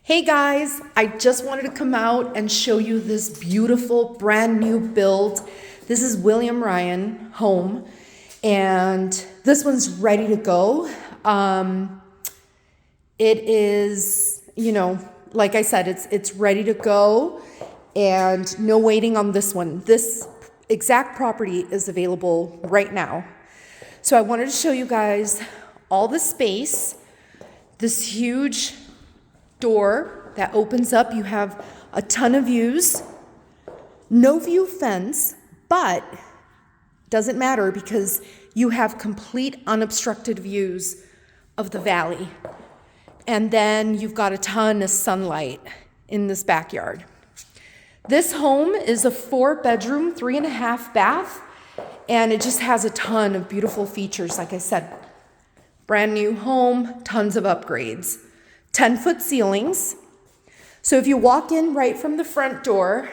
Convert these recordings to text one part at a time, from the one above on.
Hey guys, I just wanted to come out and show you this beautiful brand new build. This is William Ryan home, and this one's ready to go. It is, like I said, it's ready to go, and no waiting on this one. This exact property is available right now. So I wanted to show you guys all the space, this huge door that opens up. You have a ton of views, no view fence, but doesn't matter because you have complete unobstructed views of the valley. And then you've got a ton of sunlight in this backyard. This home is a 4-bedroom, 3.5 bath, and it just has a ton of beautiful features. Like I said, brand new home, tons of upgrades. 10-foot ceilings. So if you walk in right from the front door,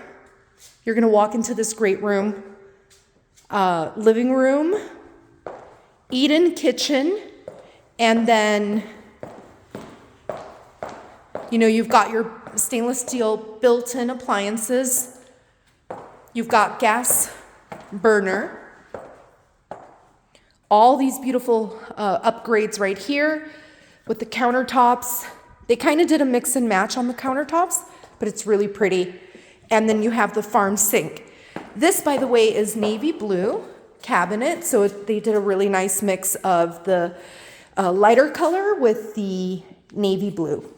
you're going to walk into this great room, living room, eat-in kitchen, and then, you've got your stainless steel built-in appliances. You've got gas burner. All these beautiful upgrades right here with the countertops. They kind of did a mix and match on the countertops, but it's really pretty. And then you have the farm sink. This, by the way, is navy blue cabinet. So they did a really nice mix of the lighter color with the navy blue.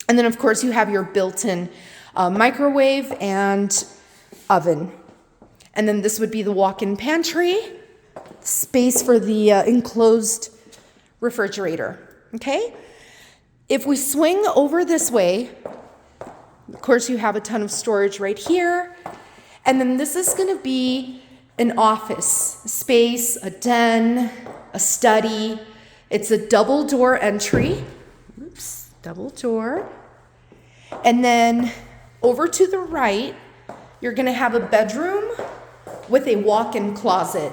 And then, of course, you have your built-in microwave and oven. And then this would be the walk-in pantry, space for the enclosed refrigerator. Okay? If we swing over this way, of course, you have a ton of storage right here. And then this is going to be an office space, a den, a study. It's a double door entry. Oops, double door. And then over to the right, you're going to have a bedroom with a walk-in closet.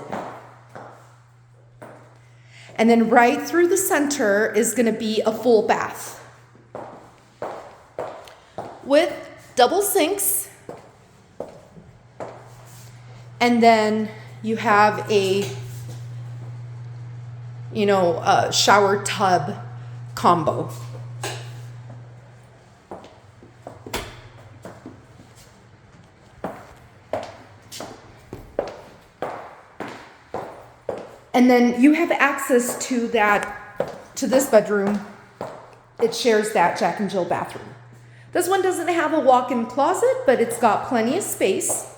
And then right through the center is going to be a full bath with double sinks. And then you have a shower tub combo. And then you have access to this bedroom. It shares that Jack and Jill bathroom. This one doesn't have a walk-in closet, but it's got plenty of space.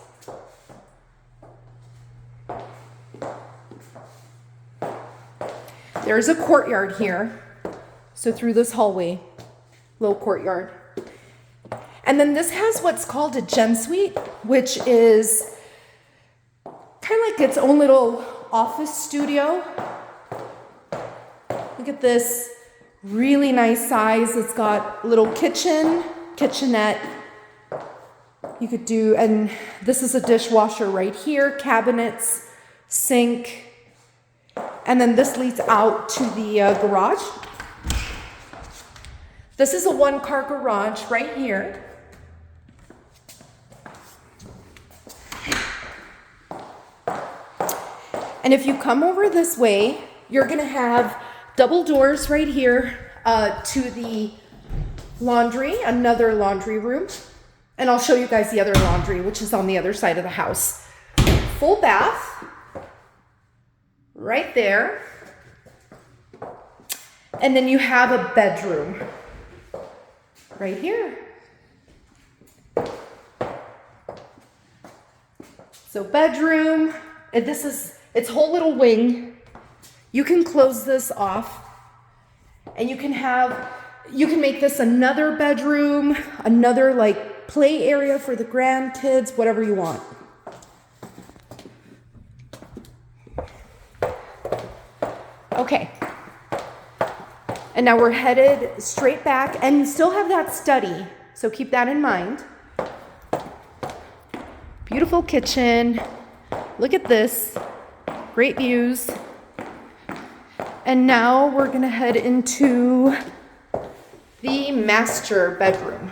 There's a courtyard here. So through this hallway, little courtyard. And then this has what's called a gen suite, which is kind of like its own little office studio. Look at this really nice size. It's got a little kitchenette. You could do, and this is a dishwasher right here, cabinets, sink, and then this leads out to the garage. This is a 1-car garage right here. And if you come over this way, you're going to have double doors right here to the laundry, another laundry room. And I'll show you guys the other laundry, which is on the other side of the house. Full bath right there. And then you have a bedroom right here. So bedroom, and this is its whole little wing. You can close this off and you can make this another bedroom, another like play area for the grandkids, whatever you want. Okay. And now we're headed straight back, and you still have that study, so keep that in mind. Beautiful kitchen. Look at this. Great views. And now we're going to head into The master bedroom.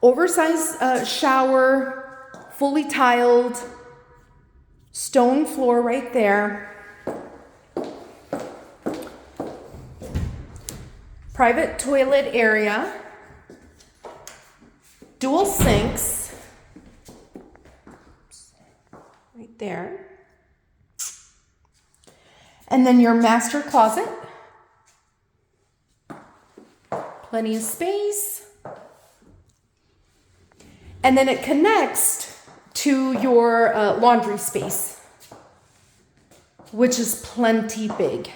Oversized shower, fully tiled, stone floor right there. Private toilet area, dual sinks, right there. And then your master closet, plenty of space. And then it connects to your laundry space, which is plenty big.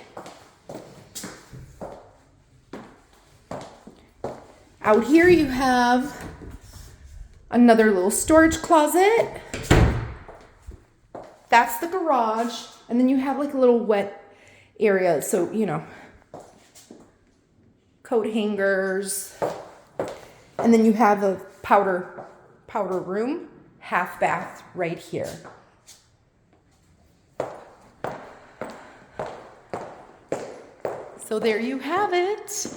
Out here you have another little storage closet. That's the garage. And then you have like a little wet area. So, you know, coat hangers. And then you have a powder room, half bath right here. So there you have it.